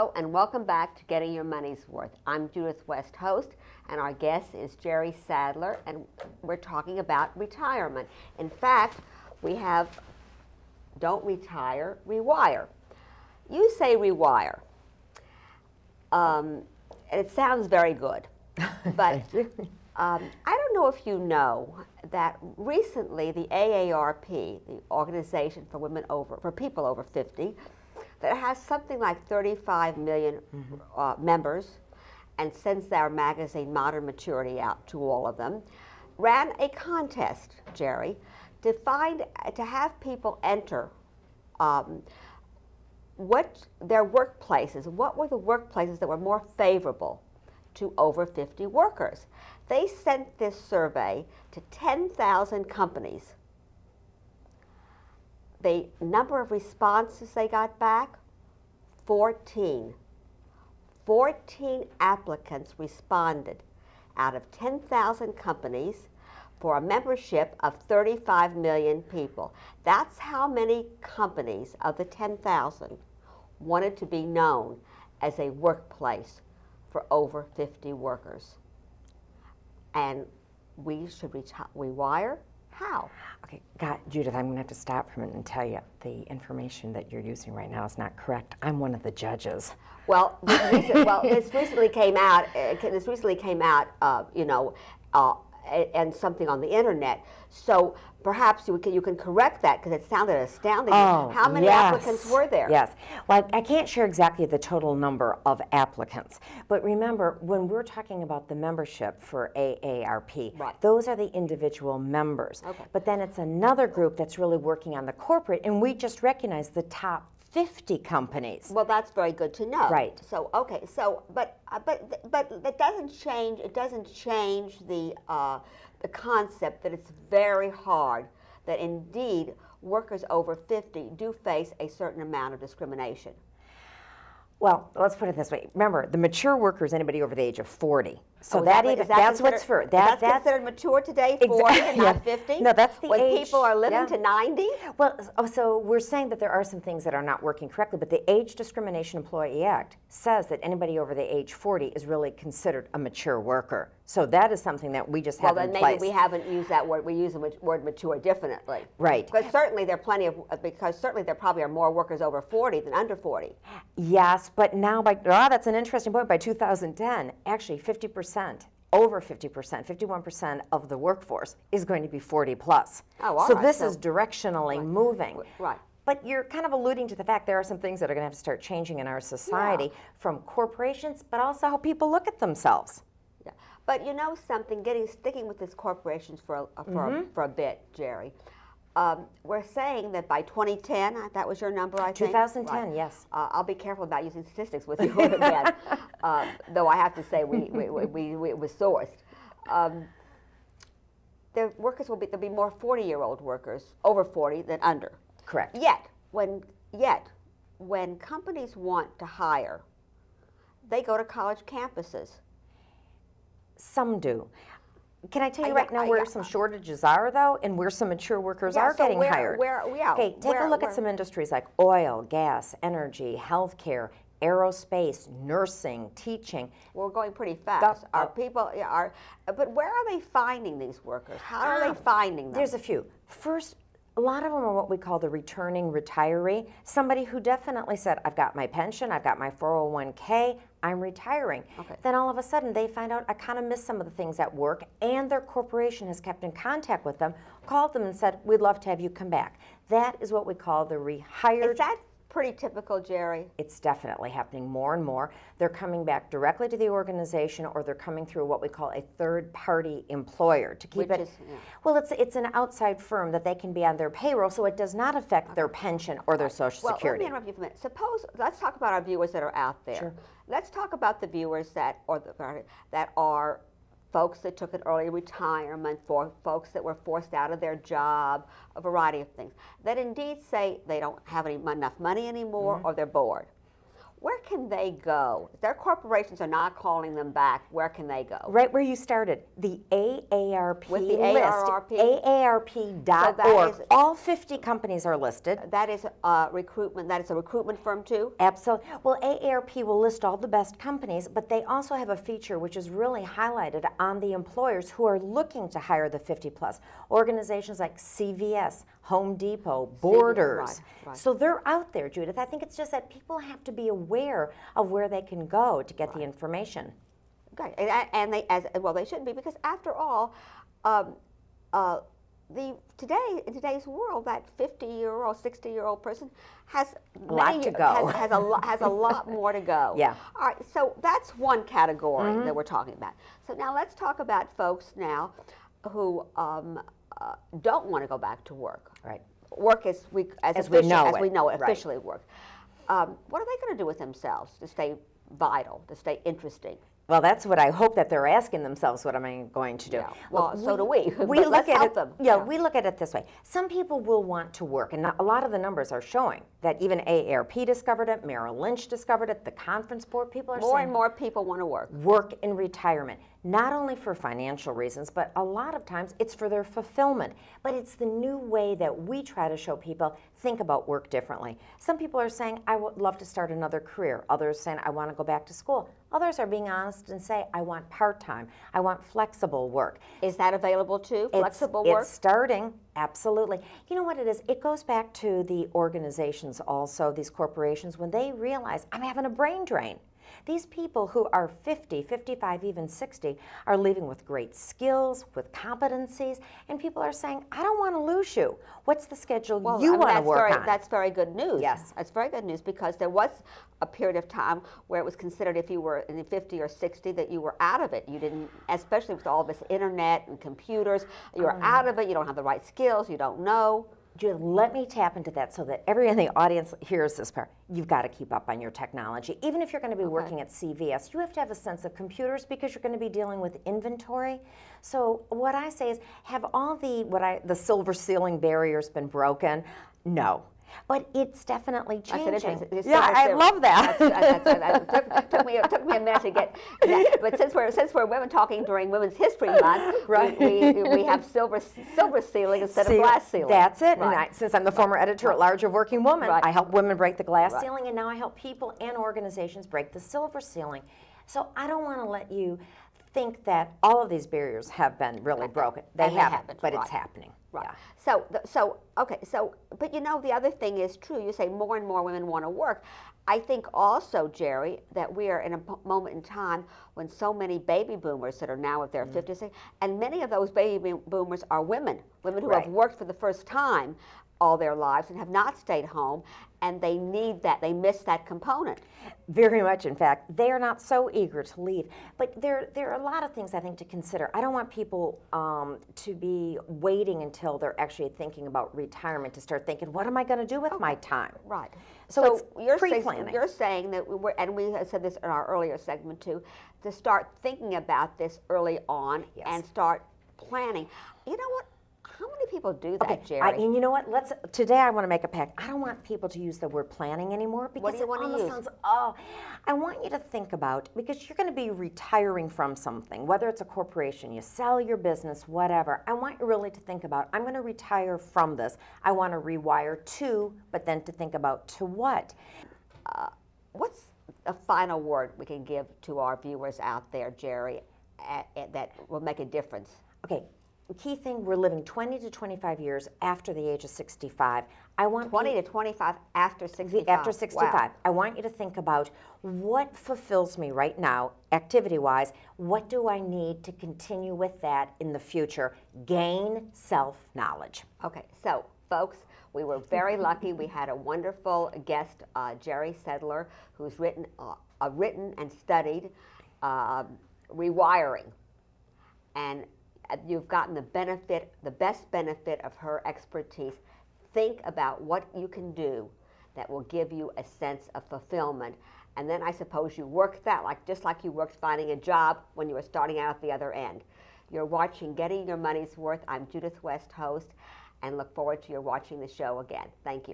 Hello and welcome back to Getting Your Money's Worth. I'm Judith West, host, and our guest is Jeri Sedlar, and we're talking about retirement. In fact, we have Don't Retire, Rewire. You say Rewire, and it sounds very good, but I don't know if you know that recently the AARP, the Organization for People Over 50, that has something like 35 million members and sends our magazine Modern Maturity out to all of them, ran a contest, Jeri, to have people enter what their workplaces, what were the workplaces that were more favorable to over 50 workers. They sent this survey to 10,000 companies. The number of responses they got back, 14. 14 applicants responded out of 10,000 companies for a membership of 35 million people. That's how many companies of the 10,000 wanted to be known as a workplace for over 50 workers. And we should rewire? How? Okay, Judith, I'm going to have to stop for a minute and tell you the information that you're using right now is not correct. I'm one of the judges. Well, this recently came out. And something on the internet. So perhaps you can correct that because it sounded astounding. Oh, how many applicants were there? Yes. Well, I can't share exactly the total number of applicants, but remember, when we're talking about the membership for AARP, right, those are the individual members. Okay. But then it's another group that's really working on the corporate, and we just recognize the top 50 companies. Well, that's very good to know. Right. So okay. So but that doesn't change. It doesn't change the concept that it's very hard. That indeed workers over 50 do face a certain amount of discrimination. Well, let's put it this way. Remember, the mature worker is anybody over the age of 40. So that's what's for. That's considered mature today, 40 and not 50? No, that's the when age. When people are living to 90? Well, so we're saying that there are some things that are not working correctly, but the Age Discrimination Employee Act says that anybody over the age 40 is really considered a mature worker. So that is something that we just have in place. Well, then maybe we haven't used that word. We use the word mature differently. Right. But certainly there probably are more workers over 40 than under 40. Yes, but now that's an interesting point. By 2010, actually 50%. Over 50%, 51% of the workforce is going to be 40 plus. Oh, all so right. This is directionally moving. Right. But you're kind of alluding to the fact there are some things that are going to have to start changing in our society from corporations, but also how people look at themselves. Yeah. But you know something, sticking with this corporations for a bit, Jeri. We're saying that by 2010, that was your number, I think? 2010, right. Yes. I'll be careful about using statistics with you again, though I have to say it was sourced. There'll be more 40-year-old workers over 40 than under. Correct. Yet, when companies want to hire, they go to college campuses. Some do. Can I tell you right now where some shortages are, though, and where some mature workers are getting hired? Okay, take a look at some industries like oil, gas, energy, healthcare, aerospace, nursing, teaching. We're going pretty fast. But where are they finding these workers? How are they finding them? There's a few. First, a lot of them are what we call the returning retiree, somebody who definitely said, I've got my pension, I've got my 401k, I'm retiring. Okay. Then all of a sudden they find out I kind of miss some of the things at work, and their corporation has kept in contact with them, called them and said, we'd love to have you come back. That is what we call the rehired. Is that pretty typical, Jeri? It's definitely happening more and more. They're coming back directly to the organization, or they're coming through what we call a third-party employer to keep it. Well, it's an outside firm that they can be on their payroll, so it does not affect their pension or their Social Security. Let me interrupt you for a minute. Let's talk about our viewers that are out there. Sure. Let's talk about the viewers that are folks that took an early retirement, for folks that were forced out of their job, a variety of things, that indeed say they don't have enough money anymore or they're bored. where can they go? If their corporations are not calling them back, where can they go? Right where you started, the AARP With the list, AARP? AARP.org. So all 50 companies are listed. That is recruitment. That is a recruitment firm too? Absolutely. Well, AARP will list all the best companies, but they also have a feature which is really highlighted on the employers who are looking to hire the 50 plus. Organizations like CVS, Home Depot, Borders. Right. So they're out there, Judith. I think it's just that people have to be aware of where they can go to get the information. Okay, and they they should be, because after all, in today's world, that 50-year-old, 60-year-old person has a lot to go. Has a lot more to go. Yeah. All right. So that's one category that we're talking about. So now let's talk about folks now who don't want to go back to work. Right. Work as we know it, officially right. work. What are they going to do with themselves to stay vital, to stay interesting? Well, that's what I hope that they're asking themselves, what am I going to do? Yeah. Well, so do we. We look at it, them. Yeah, we look at it this way. Some people will want to work, and a lot of the numbers are showing that even AARP discovered it, Merrill Lynch discovered it, the Conference Board, people are saying more and more people want to work. Work in retirement, not only for financial reasons, but a lot of times it's for their fulfillment. But it's the new way that we try to show people think about work differently. Some people are saying, I would love to start another career. Others saying, I want to go back to school. Others are being honest and say, I want part-time. I want flexible work. Is that available too, flexible work? It's starting, absolutely. You know what it is? It goes back to the organizations also, these corporations, when they realize, I'm having a brain drain. These people who are 50, 55, even 60 are leaving with great skills, with competencies, and people are saying, I don't want to lose you. What's the schedule you want to work on? That's very good news. Yes. That's very good news, because there was a period of time where it was considered, if you were in the 50 or 60, that you were out of it. You didn't, especially with all this internet and computers, you're out of it, you don't have the right skills, you don't know. Judith, let me tap into that so that everyone in the audience hears this part. You've got to keep up on your technology. Even if you're going to be working at CVS, you have to have a sense of computers because you're going to be dealing with inventory. So what I say is, have all the silver ceiling barriers been broken? No. But it's definitely changing. I love that. It took me a minute to get that. But since we're women talking during Women's History Month, right. we have silver ceiling instead of glass ceiling. That's it. Right. And since I'm the former editor at large of Working Woman, right. I help women break the glass ceiling, and now I help people and organizations break the silver ceiling. So I don't want to let you think that all of these barriers have been really broken. They haven't, but it's happening. Right. Yeah. But you know, the other thing is true. You say more and more women want to work. I think also, Jeri, that we are in a moment in time when so many baby boomers that are now at their 50s, and many of those baby boomers are women who have worked for the first time all their lives and have not stayed home, and they need that. They miss that component. Very much, in fact. They are not so eager to leave. But there are a lot of things I think to consider. I don't want people to be waiting until they're actually thinking about retirement to start thinking, what am I going to do with my time? Right. So it's pre-planning. You're saying that and we said this in our earlier segment too, to start thinking about this early on and start planning. You know what? How many people do that, Jeri? And you know what? Today I want to make a pact. I don't want people to use the word planning anymore, because what do you want to use? Sounds, I want you to think about, because you're going to be retiring from something, whether it's a corporation, you sell your business, whatever. I want you really to think about, I'm going to retire from this. I want to rewire to, but then to think about to what? What's a final word we can give to our viewers out there, Jeri, that will make a difference? Okay. Key thing, we're living 20 to 25 years after the age of 65. I want 20 to 25 after 65. After 65. Wow. I want you to think about what fulfills me right now, activity-wise. What do I need to continue with that in the future? Gain self-knowledge. Okay, so folks, we were very lucky. We had a wonderful guest, Jeri Sedlar, who's written and studied rewiring, and you've gotten the best benefit of her expertise. Think about what you can do that will give you a sense of fulfillment. And then I suppose you work that, just like you worked finding a job when you were starting out at the other end. You're watching Getting Your Money's Worth. I'm Judith West, host, and look forward to your watching the show again. Thank you.